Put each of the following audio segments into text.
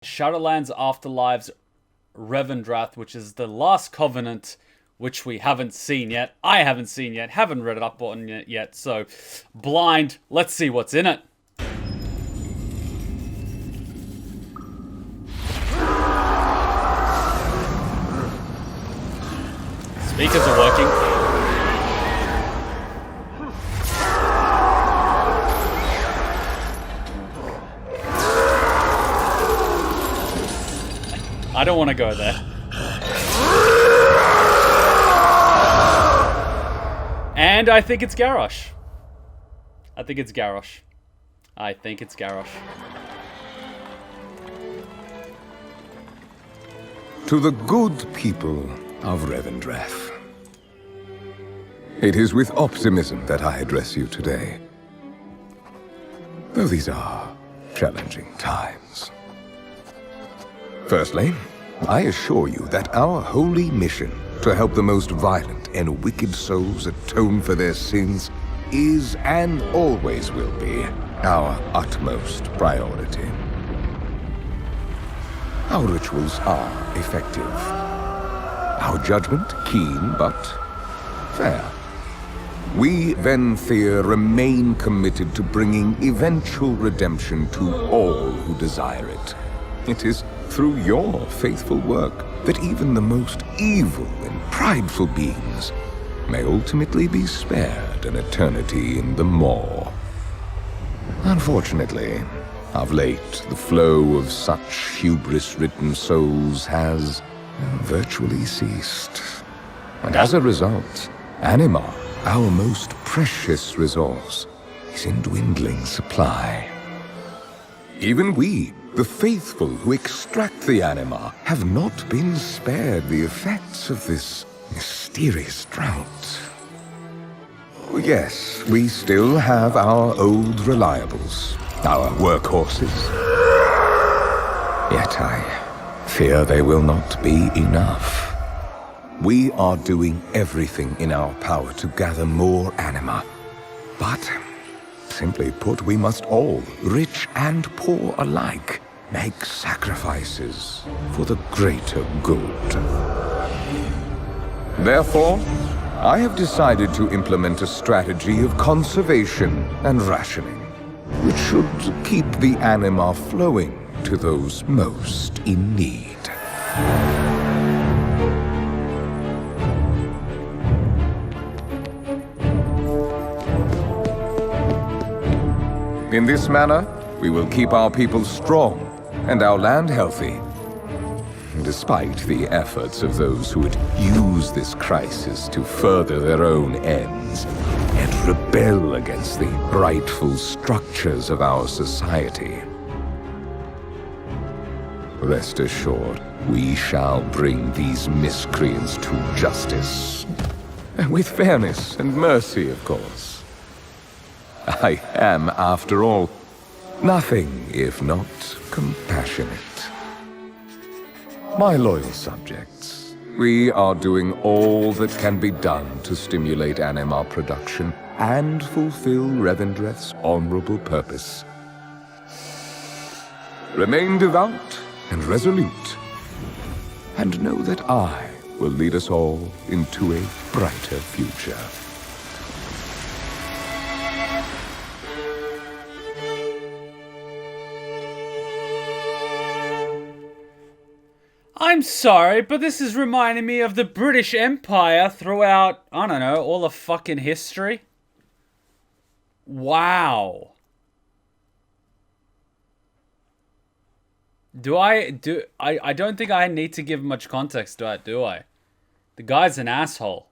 Shadowlands Afterlives Revendreth, which is the last covenant, which we haven't seen yet. I haven't seen yet, haven't read it up on it yet, so blind. Let's see what's in it. Speakers are working. I don't want to go there. And I think it's Garrosh. I think it's Garrosh. To the good people of Revendreth. It is with optimism that I address you today. Though these are challenging times. Firstly, I assure you that our holy mission to help the most violent and wicked souls atone for their sins is and always will be our utmost priority. Our rituals are effective. Our judgment keen but fair. We, Venthyr, remain committed to bringing eventual redemption to all who desire it. It is through your faithful work that even the most evil and prideful beings may ultimately be spared an eternity in the maw. Unfortunately, of late, the flow of such hubris-ridden souls has virtually ceased. And as a result, anima, our most precious resource, is in dwindling supply. Even we, the faithful who extract the anima, have not been spared the effects of this mysterious drought. Oh, yes, we still have our old reliables, our workhorses. Yet I fear they will not be enough. We are doing everything in our power to gather more anima. But, simply put, we must all, rich and poor alike, make sacrifices for the greater good. Therefore, I have decided to implement a strategy of conservation and rationing, which should keep the anima flowing to those most in need. In this manner, we will keep our people strong and our land healthy, despite the efforts of those who would use this crisis to further their own ends and rebel against the rightful structures of our society. Rest assured, we shall bring these miscreants to justice. With fairness and mercy, of course. I am, after all, nothing if not compassionate. My loyal subjects, we are doing all that can be done to stimulate anima production and fulfill Revendreth's honorable purpose. Remain devout and resolute, and know that I will lead us all into a brighter future. I'm sorry, but this is reminding me of the British Empire throughout, I don't know, all of fucking history. Wow. I don't think I need to give much context to that, do I? The guy's an asshole.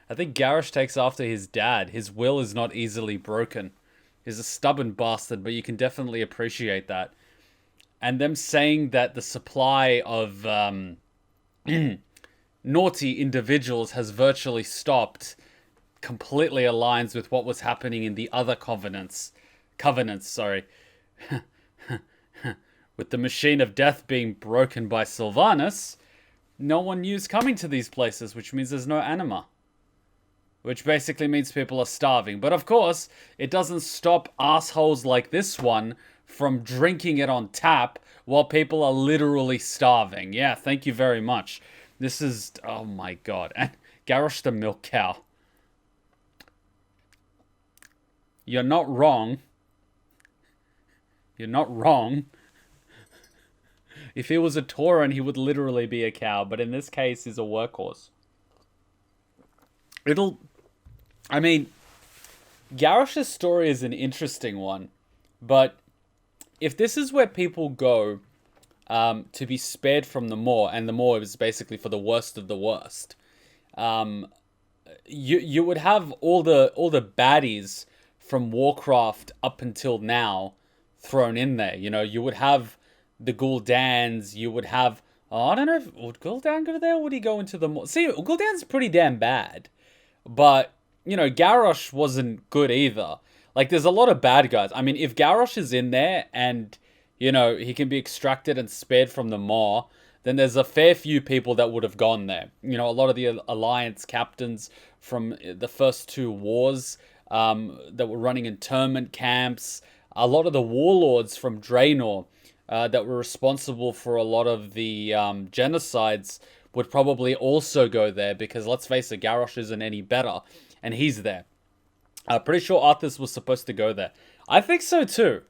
I think Garrosh takes after his dad. His will is not easily broken. He's a stubborn bastard, but you can definitely appreciate that. And them saying that the supply of naughty individuals has virtually stopped completely aligns with what was happening in the other covenants, with the machine of death being broken by Sylvanas. No one knew's coming to these places, which means there's no anima. Which basically means people are starving. But of course, it doesn't stop assholes like this one from drinking it on tap while people are literally starving. Yeah, thank you very much. This is, oh my god. And Garrosh the milk cow. You're not wrong. You're not wrong. If he was a Tauren, he would literally be a cow, but in this case, he's a workhorse. I mean, Garrosh's story is an interesting one, but if this is where people go to be spared from the Maw, and the Maw is basically for the worst of the worst, you would have all the baddies from Warcraft up until now thrown in there. You know, you would have the Guldans, you would have... Oh, I don't know, would Gul'dan go there, or would he go into the Maw? See, Gul'dan's pretty damn bad. But, you know, Garrosh wasn't good either. Like, there's a lot of bad guys. I mean, if Garrosh is in there and, you know, he can be extracted and spared from the Maw, then there's a fair few people that would have gone there. You know, a lot of the Alliance captains from the first two wars that were running internment camps, a lot of the warlords from Draenor that were responsible for a lot of the genocides would probably also go there, because let's face it, Garrosh isn't any better, and he's there. I'm pretty sure Arthas was supposed to go there. I think so too.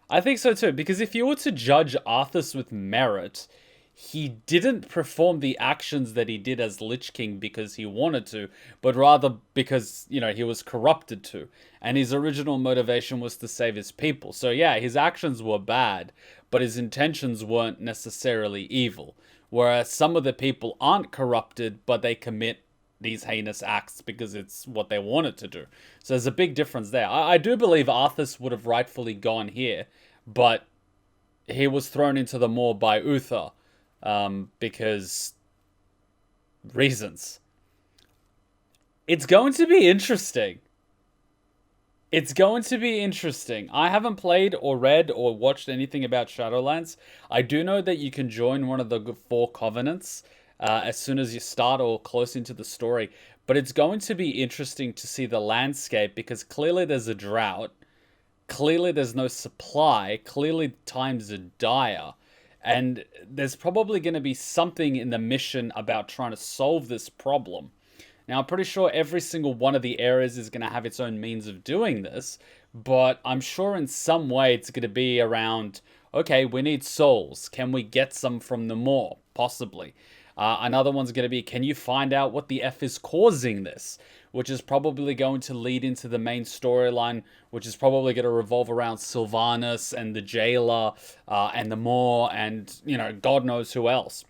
Because if you were to judge Arthas with merit, he didn't perform the actions that he did as Lich King because he wanted to, but rather because, you know, he was corrupted to. And his original motivation was to save his people. So yeah, his actions were bad, but his intentions weren't necessarily evil. Whereas some of the people aren't corrupted, but they commit these heinous acts because it's what they wanted to do. So there's a big difference there. I do believe Arthas would have rightfully gone here, but he was thrown into the Maw by Uther because reasons. It's going to be interesting. I haven't played or read or watched anything about Shadowlands. I do know that you can join one of the 4 covenants as soon as you start or close into the story. But it's going to be interesting to see the landscape, because clearly there's a drought. Clearly there's no supply. Clearly times are dire. And there's probably going to be something in the mission about trying to solve this problem. Now, I'm pretty sure every single one of the areas is going to have its own means of doing this, but I'm sure in some way it's going to be around, okay, we need souls. Can we get some from the Maw? Possibly. Another one's going to be, can you find out what the F is causing this? Which is probably going to lead into the main storyline, which is probably going to revolve around Sylvanas and the Jailer and the Maw and, you know, God knows who else.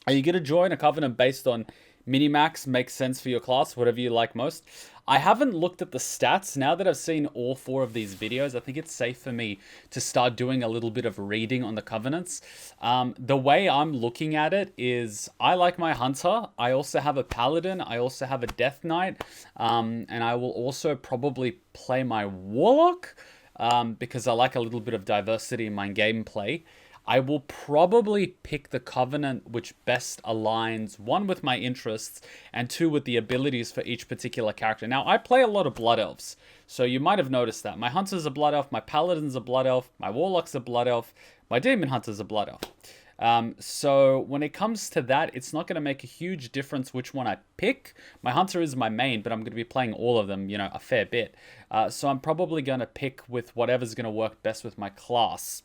Are you going to join a covenant based on Minimax? Makes sense for your class, whatever you like most. I haven't looked at the stats. Now that I've seen all 4 of these videos, I think it's safe for me to start doing a little bit of reading on the covenants. The way I'm looking at it is I like my Hunter. I also have a Paladin. I also have a Death Knight. And I will also probably play my Warlock because I like a little bit of diversity in my gameplay. I will probably pick the Covenant which best aligns, 1, with my interests, and 2, with the abilities for each particular character. Now, I play a lot of Blood Elves, so you might have noticed that. My Hunter's a Blood Elf, my Paladin's a Blood Elf, my Warlock's a Blood Elf, my Demon Hunter's a Blood Elf. So when it comes to that, it's not going to make a huge difference which one I pick. My Hunter is my main, but I'm going to be playing all of them, you know, a fair bit. So I'm probably going to pick with whatever's going to work best with my class.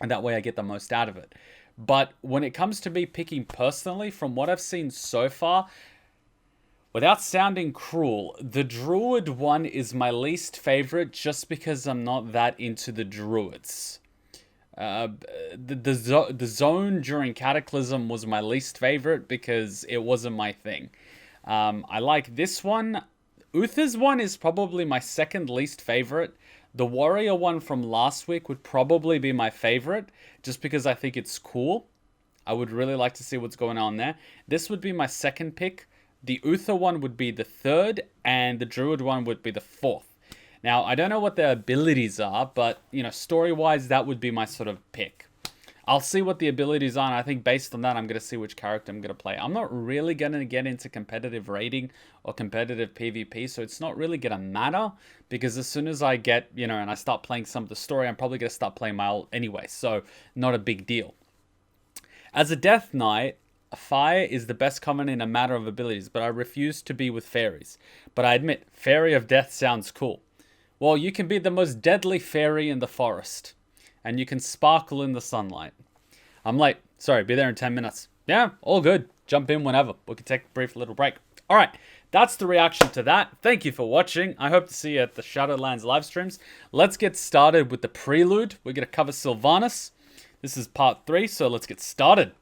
And that way I get the most out of it. But when it comes to me picking personally, from what I've seen so far, without sounding cruel, the Druid one is my least favorite just because I'm not that into the Druids. The zone during Cataclysm was my least favorite because it wasn't my thing. I like this one. Uther's one is probably my second least favorite. The Warrior one from last week would probably be my favorite, just because I think it's cool. I would really like to see what's going on there. This would be my second pick. The Uther one would be the third, and the Druid one would be the fourth. Now, I don't know what their abilities are, but, you know, story-wise, that would be my sort of pick. I'll see what the abilities are, and I think based on that, I'm going to see which character I'm going to play. I'm not really going to get into competitive raiding or competitive PvP, so it's not really going to matter, because as soon as I get, and I start playing some of the story, I'm probably going to start playing my ult anyway, so not a big deal. As a Death Knight, fire is the best common in a matter of abilities, but I refuse to be with fairies. But I admit, Fairy of Death sounds cool. Well, you can be the most deadly fairy in the forest, and you can sparkle in the sunlight. I'm late. Sorry, be there in 10 minutes. Yeah, all good. Jump in whenever. We can take a brief little break. All right, that's the reaction to that. Thank you for watching. I hope to see you at the Shadowlands live streams. Let's get started with the prelude. We're going to cover Sylvanas. This is part 3, so let's get started.